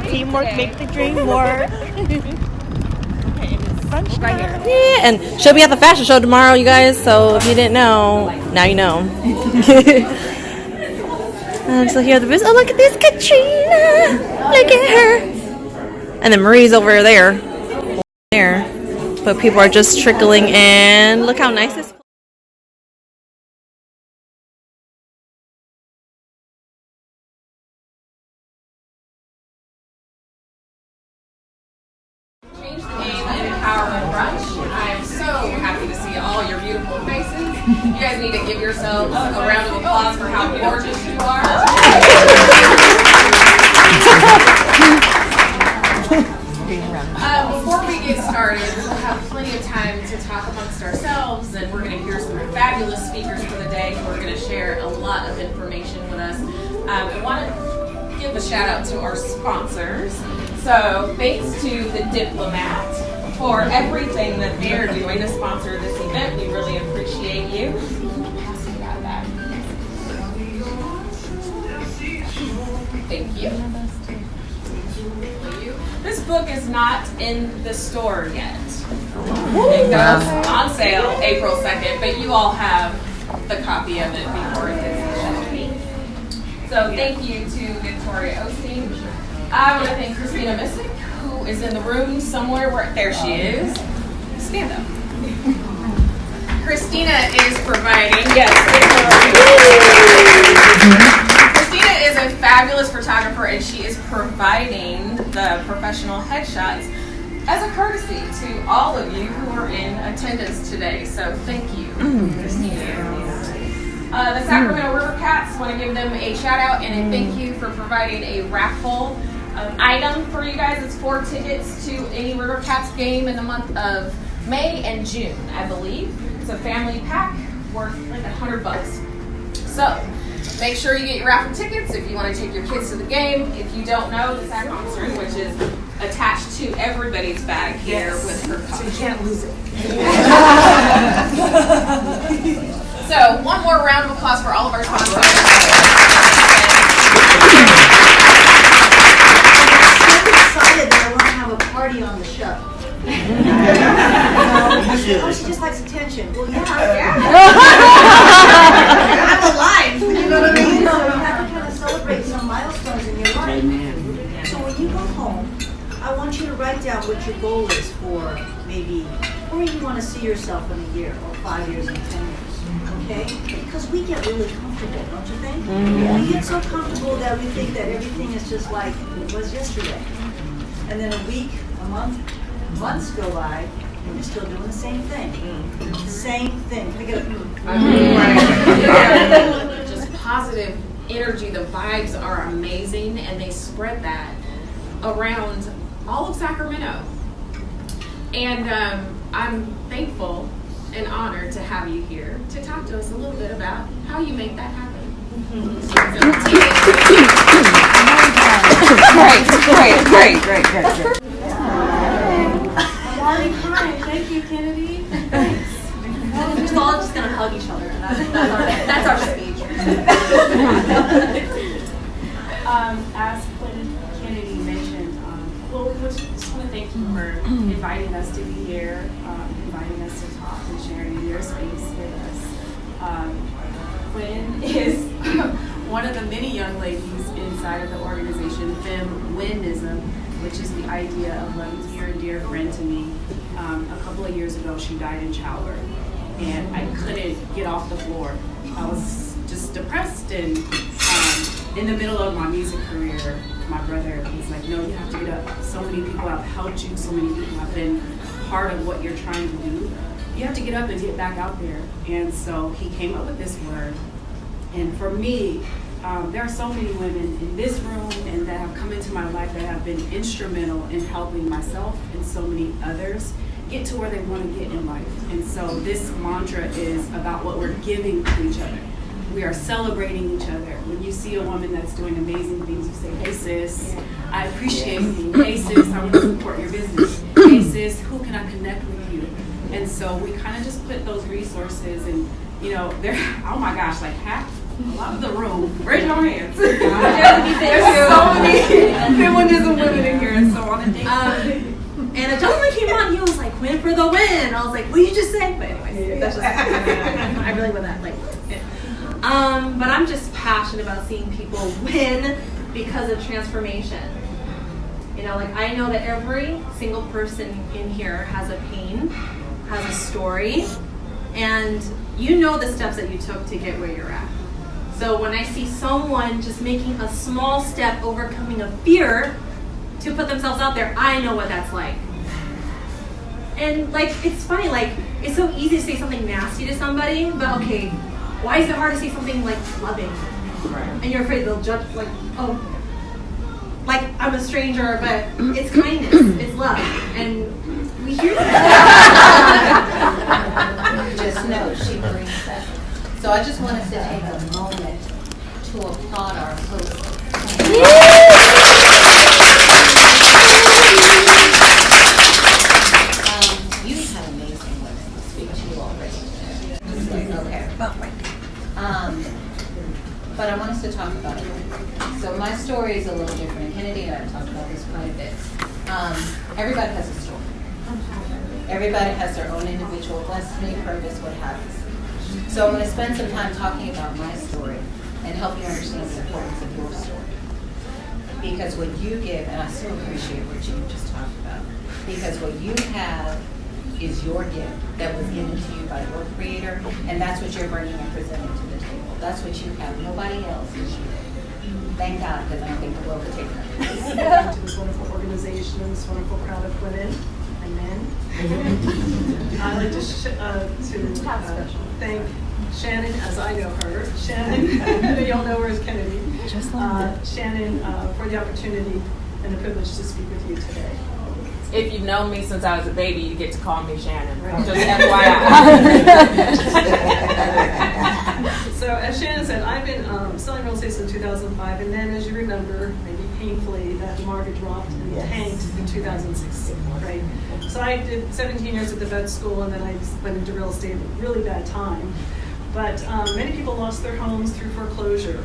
Teamwork makes the dream work. Brunch right here. Yeah, and she'll be at the fashion show tomorrow, you guys. So if you didn't know, now you know. And so here are the booths. Oh, look at this Katrina! Look at her. And then Marie's over there. But people are just trickling in. Look how nice this. Change the game and empowerment brunch. I am so happy to see all your beautiful faces. You guys need to give yourselves a round of applause for how gorgeous you are. Before we get started, we'll have plenty of time to talk amongst ourselves, and we're going to hear some fabulous speakers for the day who are going to share a lot of information with us. I want to give a shout out to our sponsors. So thanks to the Diplomat for everything that they're doing to sponsor this event. We really appreciate you. Pass me that. Thank you. This book is not in the store yet. It goes on sale April 2nd, but you all have the copy of it before it gets shipped. So thank you to Victoria Osteen. I want to thank Christina Missick, who is in the room somewhere. There she is. Stand up. Christina is providing, Christina is a fabulous photographer, and she is providing the professional headshots as a courtesy to all of you who are in attendance today. So thank you, Christina. The Sacramento River Cats, want to give them a shout out and a thank you for providing a raffle item for you guys. It's 4 tickets to any River Cats game in the month of May and June, I believe. It's a family pack worth like $100. So make sure you get your raffle tickets if you want to take your kids to the game. If you don't know, the Sac Monster, which is attached to everybody's bag here with her cup. So you can't lose it. So one more round of applause for all of our sponsors. Excited that I want to have a party on the show. She just likes attention. Well, yeah. I'm alive. You know what I mean? So you have to kind of celebrate some milestones in your life. So when you go home, I want you to write down what your goal is for maybe where you want to see yourself in a year, or 5 years, and 10 years. Okay? Because we get really comfortable, don't you think? We get so comfortable that we think that everything is just like it was yesterday. And then a week, a month, months go by, and you're still doing the same thing. Same thing. Can I get a Just positive energy. The vibes are amazing, and they spread that around all of Sacramento. And I'm thankful and honored to have you here to talk to us a little bit about how you make that happen. Great. I'm already crying. Thank you, Kennedy. Thanks. We're all just going to hug each other. That's our speech. As Kennedy mentioned, well, we just want to thank you for inviting us to be here, inviting us to talk and sharing your space with us. Quinn is one of the many young ladies inside of the organization, Feminism, which is the idea of loving near and dear friend to me. A couple of years ago, she died in childbirth, and I couldn't get off the floor. I was just depressed, and in the middle of my music career, my brother was like, no, you have to get up. So many people have helped you, so many people have been part of what you're trying to do. You have to get up and get back out there. And so he came up with this word. And for me, there are so many women in this room and that have come into my life that have been instrumental in helping myself and so many others get to where they want to get in life. And so this mantra is about what we're giving to each other. We are celebrating each other. When you see a woman that's doing amazing things, you say, hey sis, I appreciate you. Hey sis, I want to support your business. Hey sis, who can I connect with you? And so we kind of just put those resources and, you know, they're, oh my gosh, like half a lot of the room. Raise your hands. There's so many feminism women in here. So on a date. And a gentleman came on. He was like, "Win for the win." I was like, "What did you just say?" But anyways, that's just I really went that like. But I'm just passionate about seeing people win because of transformation. You know, like I know that every single person in here has a pain, has a story, and you know the steps that you took to get where you're at. So when I see someone just making a small step, overcoming a fear to put themselves out there, I know what that's like. And like, it's funny, like, it's so easy to say something nasty to somebody, but okay, why is it hard to say something like loving? Right. And you're afraid they'll judge, like, oh, like I'm a stranger, but it's kindness, it's love, and we hear that. Just know she brings that. So I just wanted to take a moment to applaud our host. You've had amazing women speak to you already. Okay. But I want us to talk about it. So my story is a little different. Kennedy and I have talked about this quite a bit. Everybody has a story. Everybody has their own individual destiny, purpose, what have you. So I'm going to spend some time talking about my story and help you understand the importance of your story. Because what you give, and I so appreciate what you just talked about, because what you have is your gift that was given to you by your Creator, and that's what you're bringing and presenting to the table. That's what you have. Nobody else is you. Thank God, because I don't think the world would take that. To this wonderful organization and this wonderful crowd of women and men. I'd like to thank Shannon, as I know her. Shannon, y'all know her as Kennedy. Shannon, for the opportunity and the privilege to speak with you today. If you've known me since I was a baby, you get to call me Shannon. Right. Just FYI. So as Shannon said, I've been selling real estate since 2005, and then as you remember, maybe painfully, that market dropped and tanked in 2006, right? So I did 17 years at the vet school, and then I went into real estate at a really bad time. But many people lost their homes through foreclosure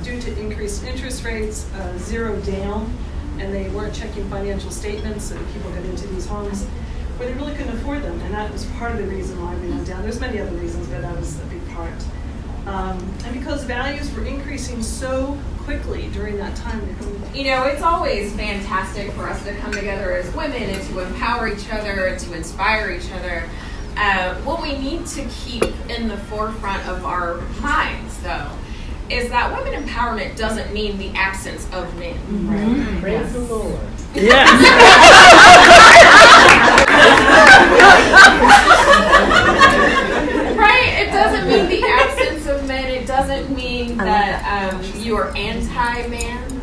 due to increased interest rates, zero down, and they weren't checking financial statements, so people got into these homes where they really couldn't afford them, and that was part of the reason why we went down. There's many other reasons, but that was a big part. And because values were increasing so quickly during that time. You know, it's always fantastic for us to come together as women and to empower each other and to inspire each other. What we need to keep in the forefront of our minds, though, is that women empowerment doesn't mean the absence of men. Right. Praise the Lord. Yes. Right? It doesn't mean the absence of men. It doesn't mean that you are anti-man.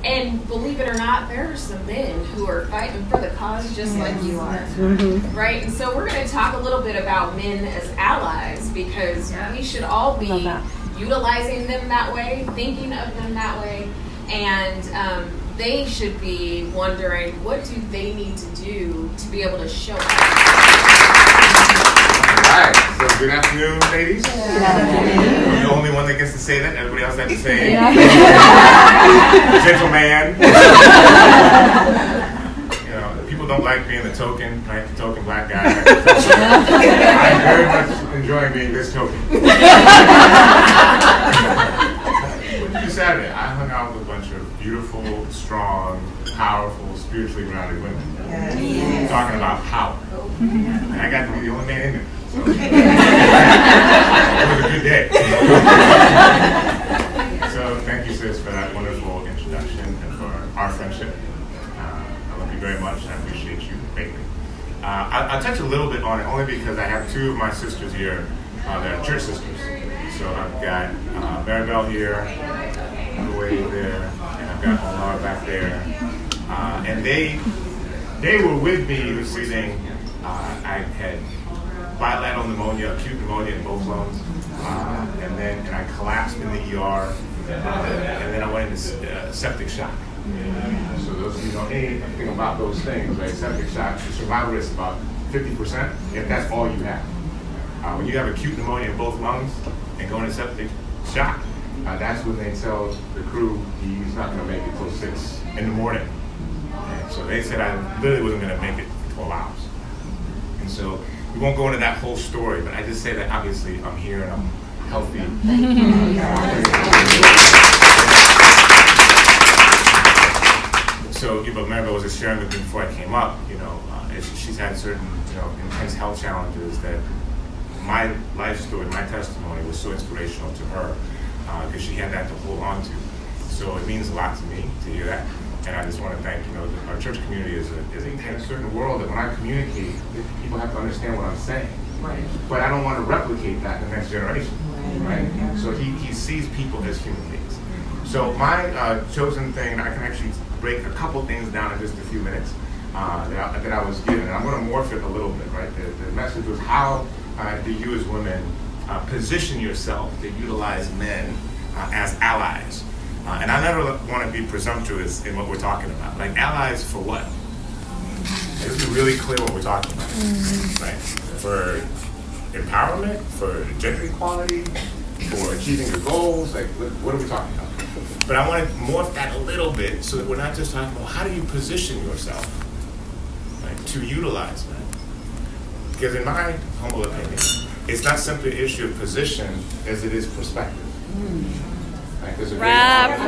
And believe it or not, there are some men who are fighting for the cause just like you are. Mm-hmm. Right? And so we're going to talk a little bit about men as allies, because we should all be utilizing them that way, thinking of them that way, and they should be wondering, what do they need to do to be able to show up? All right, so good afternoon, ladies. I'm the only one that gets to say that. Everybody else has to say gentleman. You know, people don't like being the token, right? The token black guy. I'm very much enjoying being this token. Saturday, I hung out with a bunch of beautiful, strong, powerful, spiritually grounded women. Talking about power. And I got to be the only man in there. So. It was a good day. So thank you, sis, for that wonderful introduction and for our friendship. I love you very much, and I appreciate you greatly. I'll touch a little bit on it only because I have two of my sisters here that are church sisters. So I've got Maribel here, all the way there, and I've got Olar back there. And they were with me receiving, I had bilateral pneumonia, acute pneumonia in both lungs, and I collapsed in the ER, and then I went into septic shock. So those of you who know anything about those things, right? Septic shock, the survival rate is about 50%, if that's all you have. When you have acute pneumonia in both lungs, and go in a septic shock. That's when they tell the crew he's not going to make it till 6 in the morning. And so they said I literally wasn't going to make it 12 hours. And so we won't go into that whole story, but I just say that obviously I'm here and I'm healthy. So, remember, I was just sharing with you before I came up, she's had certain, intense health challenges that my life story, my testimony was so inspirational to her because she had that to hold on to. So it means a lot to me to hear that. And I just want to thank, our church community is in a certain world that when I communicate, people have to understand what I'm saying. Right. But I don't want to replicate that in the next generation. Right? So he sees people as human beings. So my chosen thing, I can actually break a couple things down in just a few minutes that I was given. And I'm going to morph it a little bit, right? The message was how do you as women position yourself to utilize men as allies? And I never want to be presumptuous in what we're talking about. Like, allies for what? Let's be really clear what we're talking about. Right? For empowerment, for gender equality, for achieving your goals. Like, what are we talking about? But I want to morph that a little bit so that we're not just talking about how do you position yourself, right, to utilize men. Because in my humble opinion, it's not simply an issue of position as it is perspective. Wrap.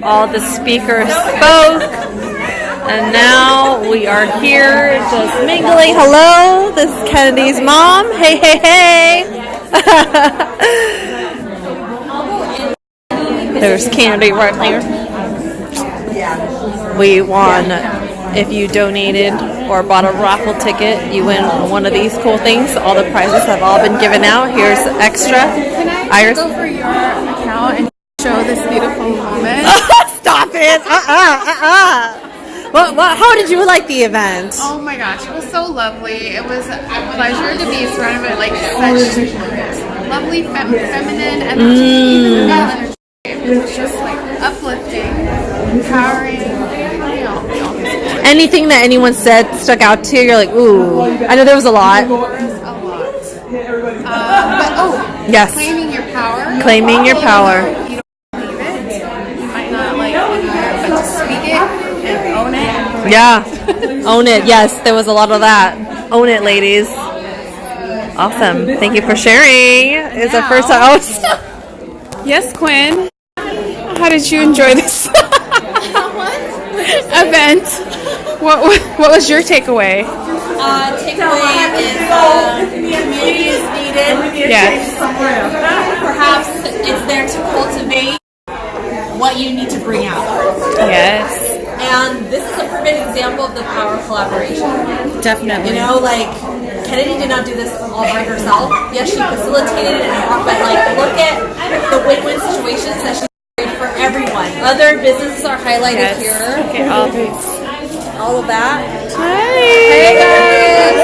All the speakers spoke, and now we are here just mingling. Hello, this is Kennedy's mom. Hey, hey, hey. There's Kennedy right there. We won. If you donated or bought a raffle ticket, you win one of these cool things. All the prizes have all been given out. Here's extra. Can I go for your account and show this beautiful moment? Stop it! How did you like the event? Oh my gosh, it was so lovely. It was a pleasure to be surrounded by such lovely feminine energy, even male energy. It was just uplifting, empowering. Anything that anyone said stuck out to you? You're like, ooh. I know there was a lot. There's a lot. Yes. Claiming your power. Claiming your power. You don't believe it. You might not like it, but to speak it and own it. Yeah. Own it. Yes, there was a lot of that. Own it, ladies. Awesome. Thank you for sharing. It's the first time. Yes, Quinn. How did you enjoy this event? What was your takeaway? Takeaway is community is needed. Yes. Perhaps it's there to cultivate what you need to bring out. Yes. And this is a perfect example of the power of collaboration. Definitely. Kennedy did not do this all by herself. Yes, she facilitated it, but look at the win-win situations that she created for everyone. Other businesses are highlighted here. Okay, all these. All of that. Hey guys!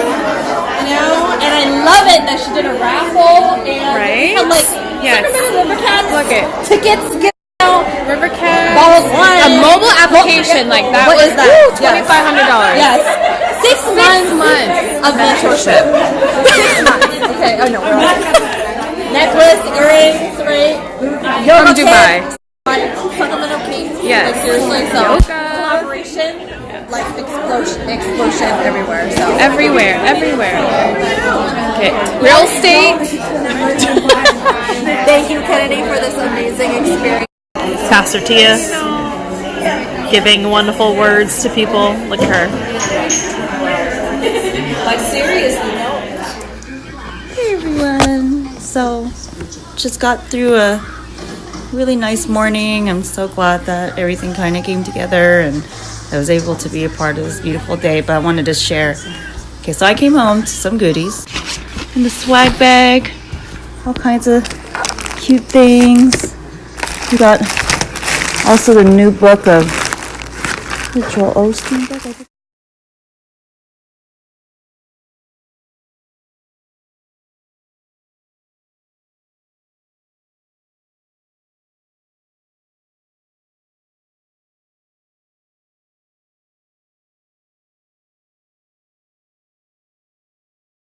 And I love it that she did a raffle and right? Yes. Look it. Tickets get out. Rivercat. A mobile application that what was is that? $2,500. Yes. 6 months of mentorship. 6 months. Okay, I know. Necklace, earrings, right? From Dubai. Fundamental cake. Yes. Seriously, so collaboration. Explosion everywhere. So Everywhere. Okay. Real estate. Thank you, Kennedy, for this amazing experience. Pastor Tia giving wonderful words to people like her. Seriously, Hey everyone. So, just got through a really nice morning. I'm so glad that everything kind of came together and I was able to be a part of this beautiful day, but I wanted to share. Okay, so I came home to some goodies in the swag bag, all kinds of cute things. We got also the new book of the Joel Osteen book.